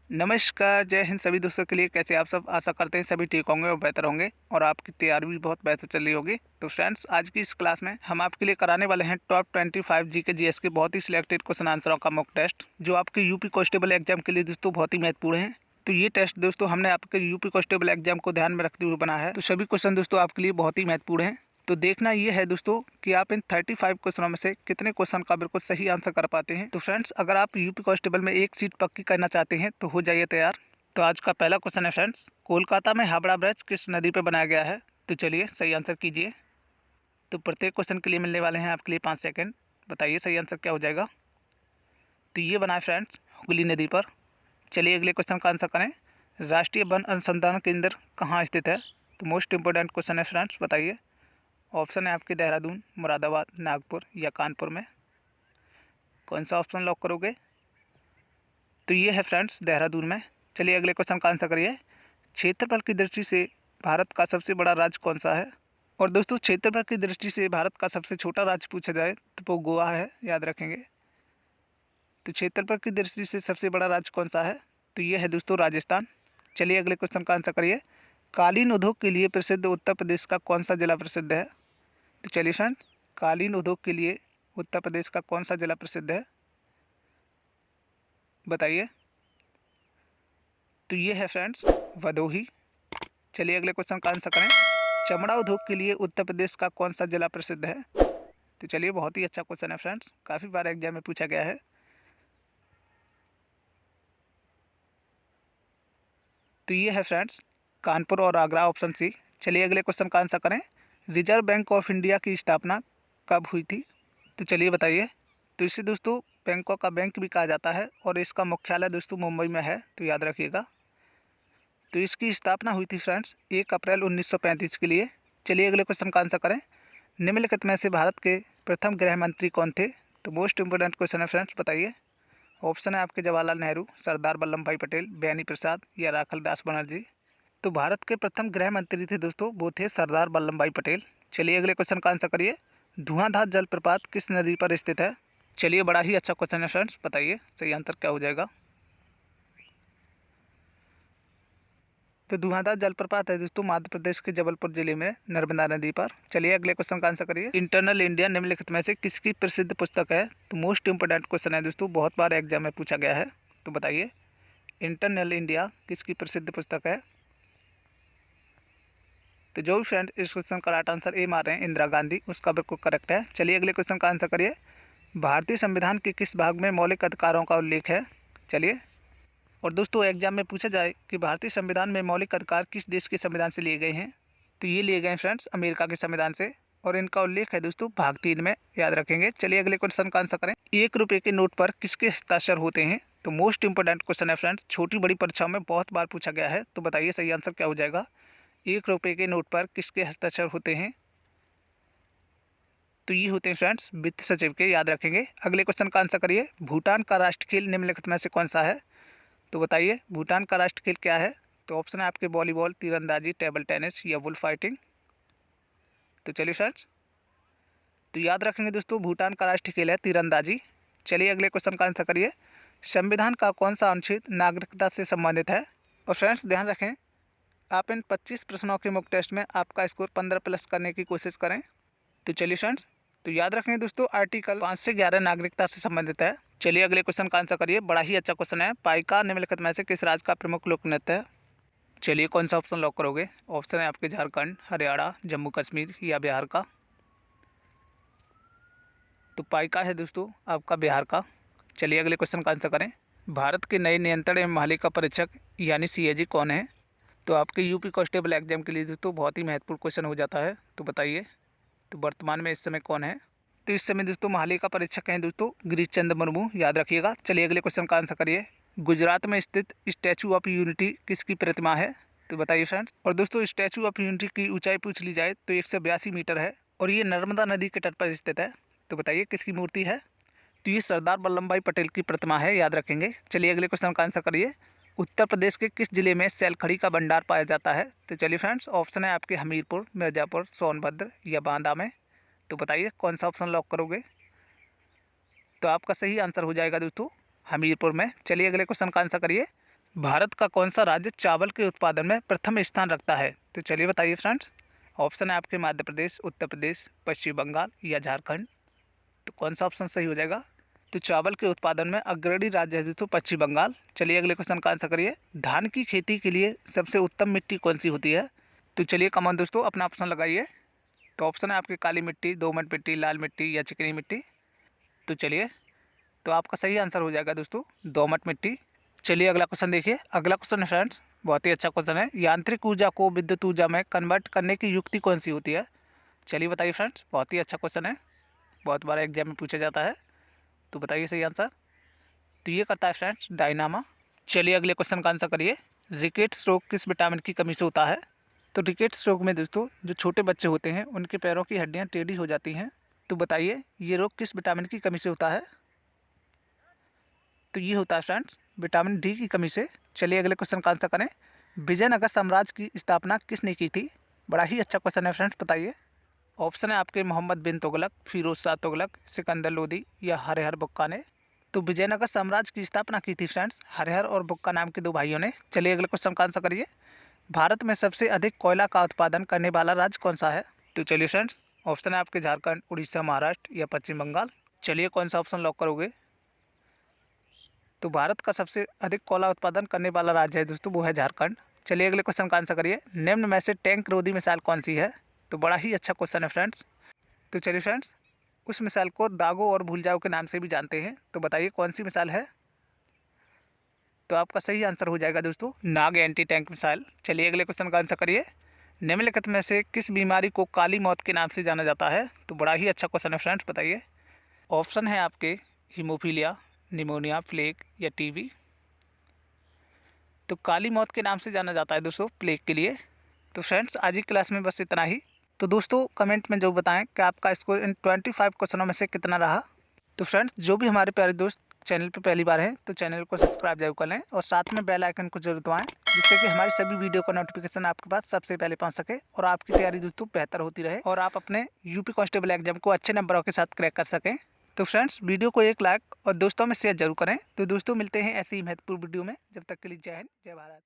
नमस्कार, जय हिंद सभी दोस्तों के लिए। कैसे आप सब? आशा करते हैं सभी ठीक होंगे और बेहतर होंगे और आपकी तैयारी भी बहुत बेहतर चल रही होगी। तो फ्रेंड्स, आज की इस क्लास में हम आपके लिए कराने वाले हैं टॉप 25 जी के जीएस के बहुत ही सिलेक्टेड क्वेश्चन आंसरों का मॉक टेस्ट, जो आपके यूपी कांस्टेबल एग्जाम के लिए दोस्तों बहुत ही महत्वपूर्ण है। तो ये टेस्ट दोस्तों हमने आपके यूपी कांस्टेबल एग्जाम को ध्यान में रखते हुए बना है, तो सभी क्वेश्चन दोस्तों आपके लिए बहुत ही महत्वपूर्ण है। तो देखना ये है दोस्तों कि आप इन 35 क्वेश्चनों में से कितने क्वेश्चन का बिल्कुल सही आंसर कर पाते हैं। तो फ्रेंड्स, अगर आप यूपी कांस्टेबल में एक सीट पक्की करना चाहते हैं तो हो जाइए तैयार। तो आज का पहला क्वेश्चन है फ्रेंड्स, कोलकाता में हावड़ा ब्रिज किस नदी पर बनाया गया है? तो चलिए सही आंसर कीजिए। तो प्रत्येक क्वेश्चन के लिए मिलने वाले हैं आपके लिए 5 सेकंड। बताइए सही आंसर क्या हो जाएगा। तो ये बना है फ्रेंड्स हुगली नदी पर। चलिए अगले क्वेश्चन का आंसर करें। राष्ट्रीय वन अनुसंधान केंद्र कहाँ स्थित है? तो मोस्ट इंपॉर्टेंट क्वेश्चन है फ्रेंड्स, बताइए। ऑप्शन है आपके देहरादून, मुरादाबाद, नागपुर या कानपुर में। कौन सा ऑप्शन लॉक करोगे? तो ये है फ्रेंड्स देहरादून में। चलिए अगले क्वेश्चन का आंसर करिए। क्षेत्रफल की दृष्टि से भारत का सबसे बड़ा राज्य कौन सा है? और दोस्तों, क्षेत्रफल की दृष्टि से भारत का सबसे छोटा राज्य पूछा जाए तो वो गोवा है, याद रखेंगे। तो क्षेत्रफल की दृष्टि से सबसे बड़ा राज्य कौन सा है? तो ये है दोस्तों राजस्थान। चलिए अगले क्वेश्चन का आंसर करिए। कालीन उद्योग के लिए प्रसिद्ध उत्तर प्रदेश का कौन सा जिला प्रसिद्ध है? तो चलिए फ्रेंड, कालीन उद्योग के लिए उत्तर प्रदेश का कौन सा जिला प्रसिद्ध है, बताइए। तो ये है फ्रेंड्स भदोही। चलिए अगले क्वेश्चन का आंसर करें। चमड़ा उद्योग के लिए उत्तर प्रदेश का कौन सा जिला प्रसिद्ध है? तो चलिए, बहुत ही अच्छा क्वेश्चन है फ्रेंड्स, काफ़ी बार एग्जाम में पूछा गया है। तो ये है फ्रेंड्स कानपुर और आगरा, ऑप्शन सी। चलिए अगले क्वेश्चन का आंसर करें। रिजर्व बैंक ऑफ इंडिया की स्थापना कब हुई थी? तो चलिए बताइए। तो इसे दोस्तों बैंकों का बैंक भी कहा जाता है और इसका मुख्यालय दोस्तों मुंबई में है, तो याद रखिएगा। तो इसकी स्थापना हुई थी फ्रेंड्स 1 अप्रैल 1935 के लिए। चलिए अगले क्वेश्चन का आंसर करें। निम्नलिखित में से भारत के प्रथम गृह मंत्री कौन थे? तो मोस्ट इंपोर्टेंट क्वेश्चन है फ्रेंड्स, बताइए। ऑप्शन है आपके जवाहरलाल नेहरू, सरदार वल्लभ भाई पटेल, बेनी प्रसाद या राखल दास बनर्जी। तो भारत के प्रथम गृह मंत्री थे दोस्तों, वो थे सरदार वल्लभ भाई पटेल। चलिए अगले क्वेश्चन का आंसर करिए। धुआंधार जलप्रपात किस नदी पर स्थित है? चलिए, बड़ा ही अच्छा क्वेश्चन है फ्रेंड्स, बताइए सही आंसर क्या हो जाएगा। तो धुआंधार जलप्रपात है दोस्तों मध्य प्रदेश के जबलपुर जिले में नर्मदा नदी पर। चलिए अगले क्वेश्चन का आंसर करिए। इंटरनल इंडिया निम्नलिखित में से किसकी प्रसिद्ध पुस्तक है? तो मोस्ट इंपोर्टेंट क्वेश्चन है दोस्तों, बहुत बार एग्जाम में पूछा गया है। तो बताइए, इंटरनल इंडिया किसकी प्रसिद्ध पुस्तक है? तो जो भी फ्रेंड इस क्वेश्चन का राइट आंसर ए मार रहे हैं, इंदिरा गांधी, उसका बिल्कुल करेक्ट है। चलिए अगले क्वेश्चन का आंसर करिए। भारतीय संविधान के किस भाग में मौलिक अधिकारों का उल्लेख है? चलिए, और दोस्तों एग्जाम में पूछा जाए कि भारतीय संविधान में मौलिक अधिकार किस देश के संविधान से लिए गए हैं, तो ये लिए गए हैं फ्रेंड्स अमेरिका के संविधान से, और इनका उल्लेख है दोस्तों भाग 3 में, याद रखेंगे। चलिए अगले क्वेश्चन का आंसर करें। 1 रुपये के नोट पर किसके हस्ताक्षर होते हैं? तो मोस्ट इंपोर्टेंट क्वेश्चन है फ्रेंड्स, छोटी बड़ी परीक्षाओं में बहुत बार पूछा गया है। तो बताइए सही आंसर क्या हो जाएगा। 1 रुपये के नोट पर किसके हस्ताक्षर होते हैं? तो ये होते हैं फ्रेंड्स वित्त सचिव के, याद रखेंगे। अगले क्वेश्चन का आंसर करिए। भूटान का राष्ट्र खेल निम्नलिखित में से कौन सा है? तो बताइए भूटान का राष्ट्र खेल क्या है? तो ऑप्शन है आपके वॉलीबॉल, तीरंदाजी, टेबल टेनिस या बुल फाइटिंग। तो चलिए फ्रेंड्स, तो याद रखेंगे दोस्तों भूटान का राष्ट्रीय खेल है तीरंदाजी। चलिए अगले क्वेश्चन का आंसर करिए। संविधान का कौन सा अनुच्छेद नागरिकता से संबंधित है? और फ्रेंड्स ध्यान रखें, आप इन 25 प्रश्नों के मॉक टेस्ट में आपका स्कोर 15 प्लस करने की कोशिश करें। तो चलिए फ्रेंड्स, तो याद रखें दोस्तों आर्टिकल 5 से 11 नागरिकता से संबंधित है। चलिए अगले क्वेश्चन का आंसर करिए। बड़ा ही अच्छा क्वेश्चन है। पाइका निम्नलिखित में से किस राज्य का प्रमुख लोक नृत्य है? चलिए, कौन सा ऑप्शन लॉक करोगे? ऑप्शन है आपके झारखंड, हरियाणा, जम्मू कश्मीर या बिहार का। तो पाइका है दोस्तों आपका बिहार का। चलिए अगले क्वेश्चन का आंसर करें। भारत के नए नियंत्रण एवं महालेखा परीक्षक यानी सीएजी कौन है? तो आपके यूपी कांस्टेबल एग्जाम के लिए दोस्तों बहुत ही महत्वपूर्ण क्वेश्चन हो जाता है। तो बताइए, तो वर्तमान में इस समय कौन है? तो इस समय दोस्तों महालेखा परीक्षक हैं दोस्तों गिरीश चंद्र मुर्मू, याद रखिएगा। चलिए अगले क्वेश्चन का आंसर करिए। गुजरात में स्थित स्टैचू ऑफ यूनिटी किसकी प्रतिमा है? तो बताइए फ्रेंड्स। और दोस्तों स्टैचू ऑफ यूनिटी की ऊंचाई पूछ ली जाए तो 182 मीटर है और ये नर्मदा नदी के तट पर स्थित है। तो बताइए किसकी मूर्ति है? तो ये सरदार वल्लभ भाई पटेल की प्रतिमा है, याद रखेंगे। चलिए अगले क्वेश्चन का आंसर करिए। उत्तर प्रदेश के किस जिले में सैलखड़ी का भंडार पाया जाता है? तो चलिए फ्रेंड्स, ऑप्शन है आपके हमीरपुर, मिर्ज़ापुर, सोनभद्र या बांदा में। तो बताइए कौन सा ऑप्शन लॉक करोगे? तो आपका सही आंसर हो जाएगा दोस्तों हमीरपुर में। चलिए अगले क्वेश्चन का आंसर करिए। भारत का कौन सा राज्य चावल के उत्पादन में प्रथम स्थान रखता है? तो चलिए बताइए फ्रेंड्स। ऑप्शन है आपके मध्य प्रदेश, उत्तर प्रदेश, पश्चिम बंगाल या झारखंड। तो कौन सा ऑप्शन सही हो जाएगा? तो चावल के उत्पादन में अग्रणी राज्य है दोस्तों पश्चिम बंगाल। चलिए अगले क्वेश्चन का आंसर करिए। धान की खेती के लिए सबसे उत्तम मिट्टी कौन सी होती है? तो चलिए कमेंट दोस्तों अपना ऑप्शन लगाइए। तो ऑप्शन है आपकी काली मिट्टी, दोमट मिट्टी, लाल मिट्टी या चिकनी मिट्टी। तो चलिए, तो आपका सही आंसर हो जाएगा दोस्तों दोमट मिट्टी। चलिए अगला क्वेश्चन देखिए। अगला क्वेश्चन है फ्रेंड्स, बहुत ही अच्छा क्वेश्चन है। यांत्रिक ऊर्जा को विद्युत ऊर्जा में कन्वर्ट करने की युक्ति कौन सी होती है? चलिए बताइए फ्रेंड्स, बहुत ही अच्छा क्वेश्चन है, बहुत बार एग्जाम में पूछा जाता है। तो बताइए सही आंसर। तो ये करता है फ्रेंड्स डायनामा। चलिए अगले क्वेश्चन का आंसर करिए। रिकेट्स रोग किस विटामिन की कमी से होता है? तो रिकेट्स रोग में दोस्तों जो छोटे बच्चे होते हैं उनके पैरों की हड्डियां टेढ़ी हो जाती हैं। तो बताइए ये रोग किस विटामिन की कमी से होता है? तो ये होता है फ्रेंड्स विटामिन डी की कमी से। चलिए अगले क्वेश्चन का आंसर करें। विजयनगर साम्राज्य की स्थापना किसने की थी? बड़ा ही अच्छा क्वेश्चन है फ्रेंड्स, बताइए। ऑप्शन है आपके मोहम्मद बिन तुगलक, फिरोज शाह तुगलक, सिकंदर लोदी या हरिहर बुक्का ने। तो विजयनगर साम्राज्य की स्थापना की थी फ्रेंड्स हरिहर और बुक्का नाम के दो भाइयों ने। चलिए अगले क्वेश्चन का आंसर करिए। भारत में सबसे अधिक कोयला का उत्पादन करने वाला राज्य कौन सा है? तो चलिए फ्रेंड्स, ऑप्शन है आपके झारखंड, उड़ीसा, महाराष्ट्र या पश्चिम बंगाल। चलिए कौन सा ऑप्शन लॉक करोगे? तो भारत का सबसे अधिक कोयला उत्पादन करने वाला राज्य है दोस्तों वो है झारखंड। चलिए अगले क्वेश्चन का आंसर करिए। निम्न में से टैंक रोधी मिसाइल कौन सी है? तो बड़ा ही अच्छा क्वेश्चन है फ्रेंड्स। तो चलिए फ्रेंड्स, उस मिसाइल को दागो और भूल जाओ के नाम से भी जानते हैं। तो बताइए कौन सी मिसाइल है? तो आपका सही आंसर हो जाएगा दोस्तों नाग एंटी टैंक मिसाइल। चलिए अगले क्वेश्चन का आंसर करिए। निम्नलिखित में से किस बीमारी को काली मौत के नाम से जाना जाता है? तो बड़ा ही अच्छा क्वेश्चन है फ्रेंड्स, बताइए। ऑप्शन है आपके हीमोफीलिया, निमोनिया, प्लेग या टीबी। तो काली मौत के नाम से जाना जाता है दोस्तों प्लेग के लिए। तो फ्रेंड्स आज की क्लास में बस इतना ही। तो दोस्तों कमेंट में जो बताएं कि आपका स्कोर इन 25 क्वेश्चनों में से कितना रहा। तो फ्रेंड्स जो भी हमारे प्यारे दोस्त चैनल पर पहली बार हैं तो चैनल को सब्सक्राइब जरूर कर लें और साथ में बेल आइकन को जरूर दबाएं, जिससे कि हमारी सभी वीडियो का नोटिफिकेशन आपके पास सबसे पहले पहुंच सके और आपकी तैयारी दोस्तों बेहतर होती रहे और आप अपने यूपी कांस्टेबल एग्जाम को अच्छे नंबरों के साथ क्रैक कर सकें। तो फ्रेंड्स वीडियो को एक लाइक और दोस्तों में शेयर जरूर करें। तो दोस्तों मिलते हैं ऐसी ही महत्वपूर्ण वीडियो में। जब तक के लिए जय हिंद, जय भारत।